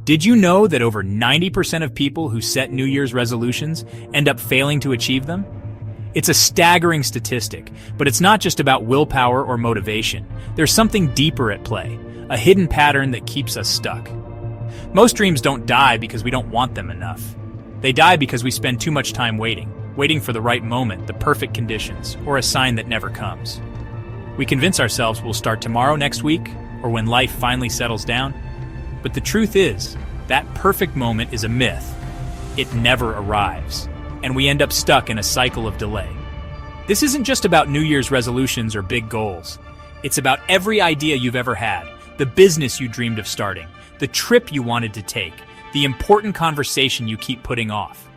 Did you know that over 90% of people who set New Year's resolutions end up failing to achieve them? It's a staggering statistic, but it's not just about willpower or motivation. There's something deeper at play, a hidden pattern that keeps us stuck. Most dreams don't die because we don't want them enough. They die because we spend too much time waiting for the right moment, the perfect conditions, or a sign that never comes. We convince ourselves we'll start tomorrow, next week, or when life finally settles down. But the truth is, that perfect moment is a myth. It never arrives, and we end up stuck in a cycle of delay. This isn't just about New Year's resolutions or big goals. It's about every idea you've ever had, the business you dreamed of starting, the trip you wanted to take, the important conversation you keep putting off.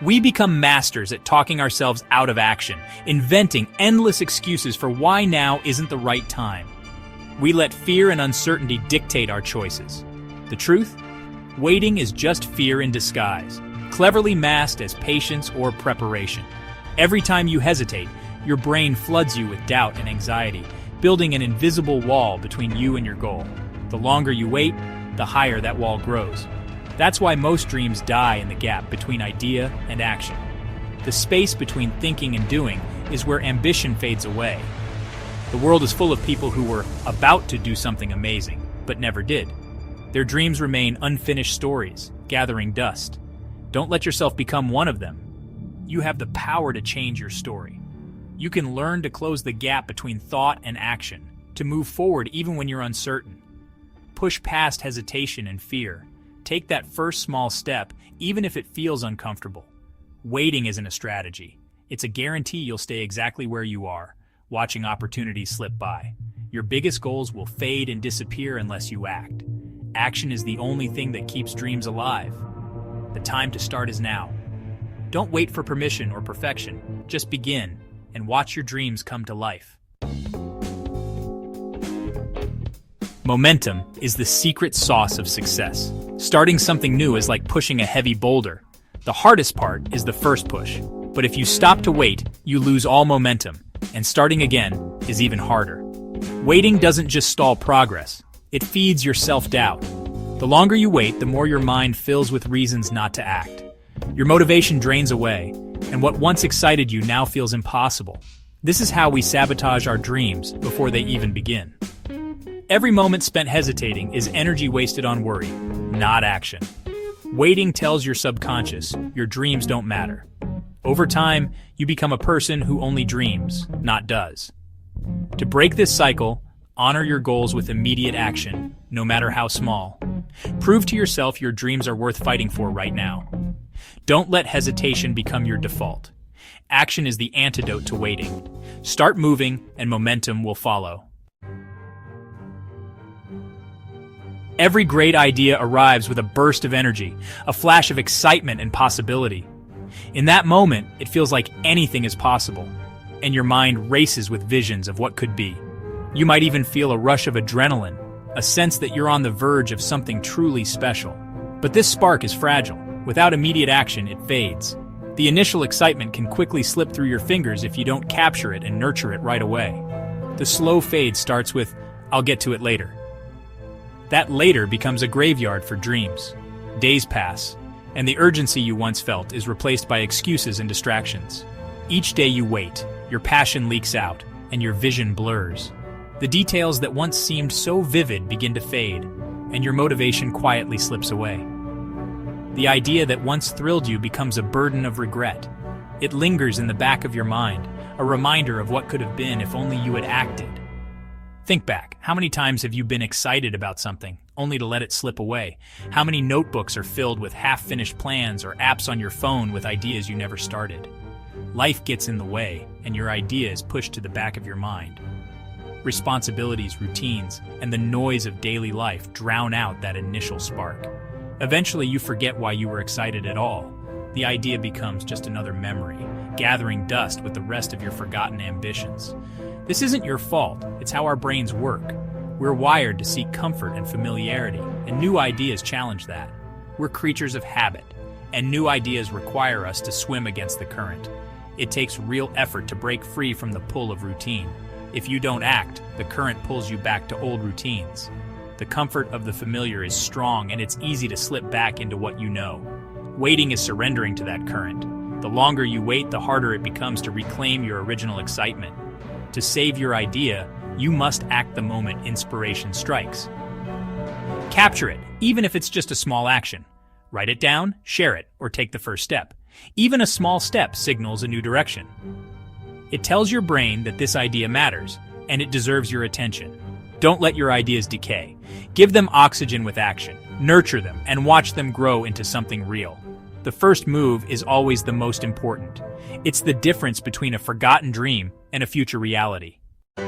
We become masters at talking ourselves out of action, inventing endless excuses for why now isn't the right time. We let fear and uncertainty dictate our choices. The truth? Waiting is just fear in disguise, cleverly masked as patience or preparation. Every time you hesitate, your brain floods you with doubt and anxiety, building an invisible wall between you and your goal. The longer you wait, the higher that wall grows. That's why most dreams die in the gap between idea and action. The space between thinking and doing is where ambition fades away. The world is full of people who were about to do something amazing, but never did. Their dreams remain unfinished stories, gathering dust. Don't let yourself become one of them. You have the power to change your story. You can learn to close the gap between thought and action, to move forward even when you're uncertain. Push past hesitation and fear. Take that first small step, even if it feels uncomfortable. Waiting isn't a strategy. It's a guarantee you'll stay exactly where you are, watching opportunities slip by. Your biggest goals will fade and disappear unless you act. Action is the only thing that keeps dreams alive. The time to start is now. Don't wait for permission or perfection. Just begin and watch your dreams come to life. Momentum is the secret sauce of success. Starting something new is like pushing a heavy boulder. The hardest part is the first push. But if you stop to wait, you lose all momentum, and starting again is even harder. Waiting doesn't just stall progress. It feeds your self-doubt. The longer you wait, the more your mind fills with reasons not to act. Your motivation drains away, and what once excited you now feels impossible. This is how we sabotage our dreams before they even begin. Every moment spent hesitating is energy wasted on worry, not action. Waiting tells your subconscious your dreams don't matter. Over time, you become a person who only dreams, not does. To break this cycle, honor your goals with immediate action, no matter how small. Prove to yourself your dreams are worth fighting for right now. Don't let hesitation become your default. Action is the antidote to waiting. Start moving, and momentum will follow. Every great idea arrives with a burst of energy, a flash of excitement and possibility. In that moment, it feels like anything is possible, and your mind races with visions of what could be. You might even feel a rush of adrenaline, a sense that you're on the verge of something truly special. But this spark is fragile. Without immediate action, it fades. The initial excitement can quickly slip through your fingers if you don't capture it and nurture it right away. The slow fade starts with, "I'll get to it later." That later becomes a graveyard for dreams. Days pass, and the urgency you once felt is replaced by excuses and distractions. Each day you wait, your passion leaks out, and your vision blurs. The details that once seemed so vivid begin to fade, and your motivation quietly slips away. The idea that once thrilled you becomes a burden of regret. It lingers in the back of your mind, a reminder of what could have been if only you had acted. Think back. How many times have you been excited about something, only to let it slip away? How many notebooks are filled with half-finished plans or apps on your phone with ideas you never started? Life gets in the way, and your idea is pushed to the back of your mind. Responsibilities, routines, and the noise of daily life drown out that initial spark. Eventually, you forget why you were excited at all. The idea becomes just another memory, gathering dust with the rest of your forgotten ambitions. This isn't your fault, it's how our brains work. We're wired to seek comfort and familiarity, and new ideas challenge that. We're creatures of habit, and new ideas require us to swim against the current. It takes real effort to break free from the pull of routine. If you don't act, the current pulls you back to old routines. The comfort of the familiar is strong, and it's easy to slip back into what you know. Waiting is surrendering to that current. The longer you wait, the harder it becomes to reclaim your original excitement. To save your idea, you must act the moment inspiration strikes. Capture it, even if it's just a small action. Write it down, share it, or take the first step. Even a small step signals a new direction. It tells your brain that this idea matters, and it deserves your attention. Don't let your ideas decay. Give them oxygen with action. Nurture them, and watch them grow into something real. The first move is always the most important. It's the difference between a forgotten dream and a future reality. The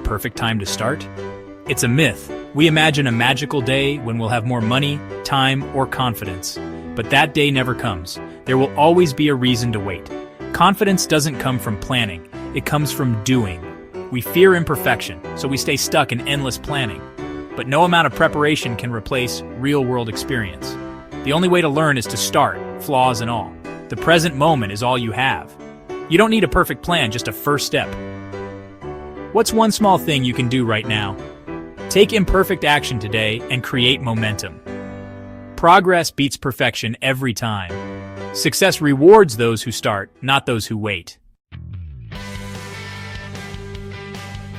perfect time to start? It's a myth. We imagine a magical day when we'll have more money, time, or confidence. But that day never comes. There will always be a reason to wait. Confidence doesn't come from planning. It comes from doing. We fear imperfection, so we stay stuck in endless planning. But no amount of preparation can replace real-world experience. The only way to learn is to start, flaws and all. The present moment is all you have. You don't need a perfect plan, just a first step. What's one small thing you can do right now? Take imperfect action today and create momentum. Progress beats perfection every time. Success rewards those who start, not those who wait.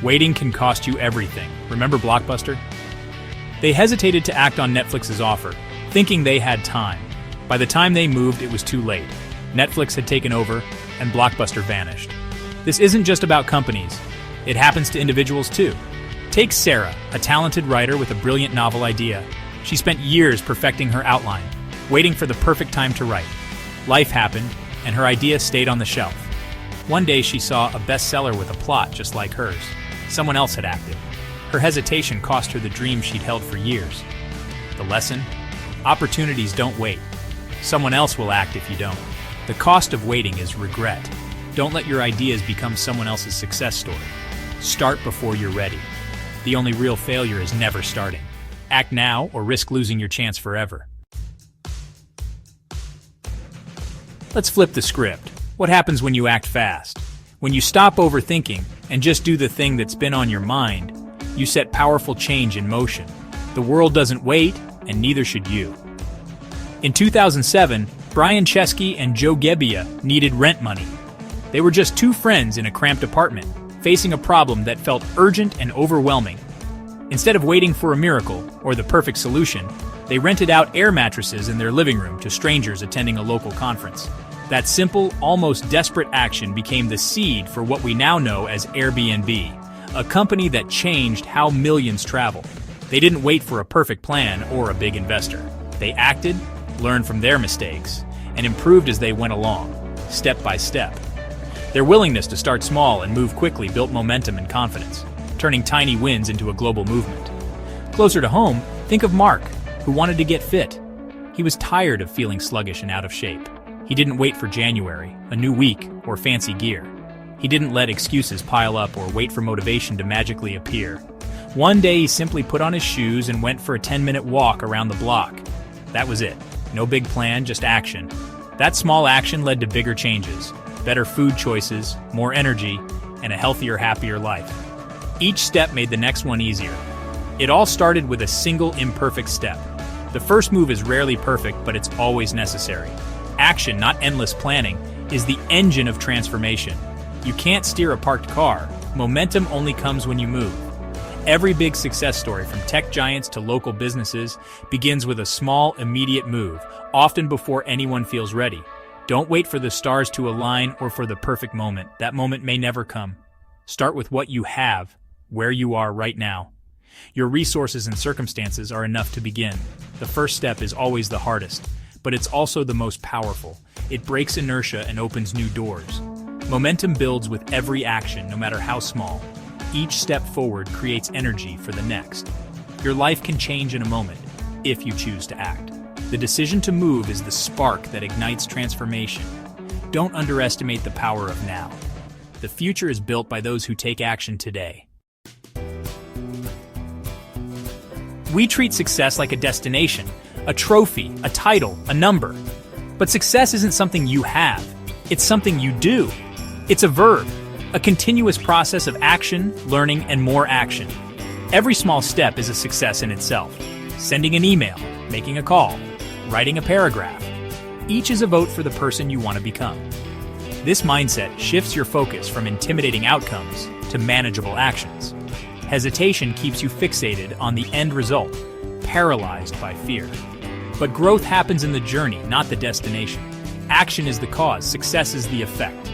Waiting can cost you everything. Remember Blockbuster? They hesitated to act on Netflix's offer, thinking they had time. By the time they moved, it was too late. Netflix had taken over, and Blockbuster vanished. This isn't just about companies. It happens to individuals too. Take Sarah, a talented writer with a brilliant novel idea. She spent years perfecting her outline, waiting for the perfect time to write. Life happened, and her idea stayed on the shelf. One day she saw a bestseller with a plot just like hers. Someone else had acted. Her hesitation cost her the dream she'd held for years. The lesson? Opportunities don't wait. Someone else will act if you don't. The cost of waiting is regret. Don't let your ideas become someone else's success story. Start before you're ready. The only real failure is never starting. Act now or risk losing your chance forever. Let's flip the script. What happens when you act fast? When you stop overthinking and just do the thing that's been on your mind, you set powerful change in motion. The world doesn't wait, and neither should you. In 2007, Brian Chesky and Joe Gebbia needed rent money. They were just two friends in a cramped apartment, facing a problem that felt urgent and overwhelming. Instead of waiting for a miracle or the perfect solution, they rented out air mattresses in their living room to strangers attending a local conference. That simple, almost desperate action became the seed for what we now know as Airbnb, a company that changed how millions travel. They didn't wait for a perfect plan or a big investor. They acted, learned from their mistakes, and improved as they went along, step by step. Their willingness to start small and move quickly built momentum and confidence, turning tiny wins into a global movement. Closer to home, think of Mark, who wanted to get fit. He was tired of feeling sluggish and out of shape. He didn't wait for January, a new week, or fancy gear. He didn't let excuses pile up or wait for motivation to magically appear. One day he simply put on his shoes and went for a 10-minute walk around the block. That was it. No big plan, just action. That small action led to bigger changes, better food choices, more energy, and a healthier, happier life. Each step made the next one easier. It all started with a single imperfect step. The first move is rarely perfect, but it's always necessary. Action, not endless planning, is the engine of transformation. You can't steer a parked car. Momentum only comes when you move. Every big success story, from tech giants to local businesses, begins with a small, immediate move, often before anyone feels ready. Don't wait for the stars to align or for the perfect moment. That moment may never come. Start with what you have, where you are right now. Your resources and circumstances are enough to begin. The first step is always the hardest, but it's also the most powerful. It breaks inertia and opens new doors. Momentum builds with every action, no matter how small. Each step forward creates energy for the next. Your life can change in a moment, if you choose to act. The decision to move is the spark that ignites transformation. Don't underestimate the power of now. The future is built by those who take action today. We treat success like a destination, a trophy, a title, a number. But success isn't something you have. It's something you do. It's a verb. A continuous process of action, learning, and more action. Every small step is a success in itself. Sending an email, making a call, writing a paragraph. Each is a vote for the person you want to become. This mindset shifts your focus from intimidating outcomes to manageable actions. Hesitation keeps you fixated on the end result, paralyzed by fear. But growth happens in the journey, not the destination. Action is the cause, success is the effect.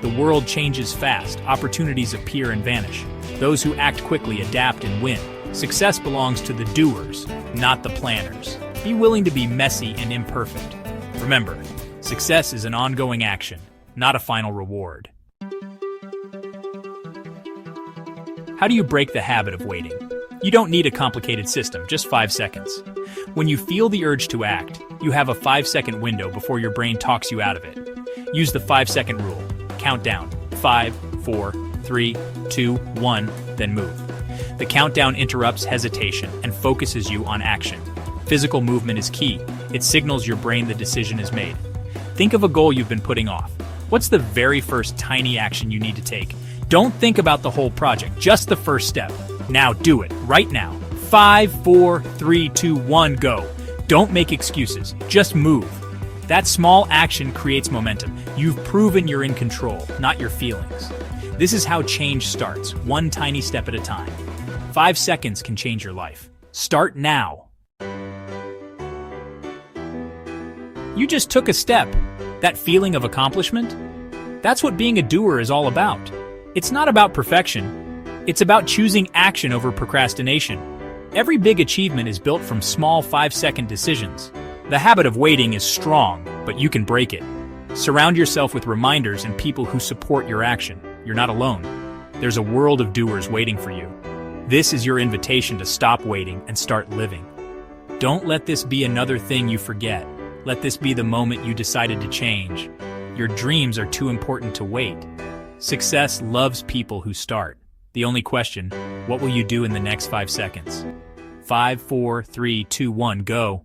The world changes fast, opportunities appear and vanish. Those who act quickly adapt and win. Success belongs to the doers, not the planners. Be willing to be messy and imperfect. Remember, success is an ongoing action, not a final reward. How do you break the habit of waiting? You don't need a complicated system, just 5 seconds. When you feel the urge to act, you have a 5-second window before your brain talks you out of it. Use the 5-second rule. Count down. 5, 4, 3, 2, 1, then move. The countdown interrupts hesitation and focuses you on action. Physical movement is key. It signals your brain the decision is made. Think of a goal you've been putting off. What's the very first tiny action you need to take? Don't think about the whole project, just the first step. Now do it, right now. 5, 4, 3, 2, 1, go. Don't make excuses, just move. That small action creates momentum. You've proven you're in control, not your feelings. This is how change starts, one tiny step at a time. 5 seconds can change your life. Start now. You just took a step. That feeling of accomplishment? That's what being a doer is all about. It's not about perfection. It's about choosing action over procrastination. Every big achievement is built from small 5-second decisions. The habit of waiting is strong, but you can break it. Surround yourself with reminders and people who support your action. You're not alone. There's a world of doers waiting for you. This is your invitation to stop waiting and start living. Don't let this be another thing you forget. Let this be the moment you decided to change. Your dreams are too important to wait. Success loves people who start. The only question, what will you do in the next 5 seconds? 5, 4, 3, 2, 1, go.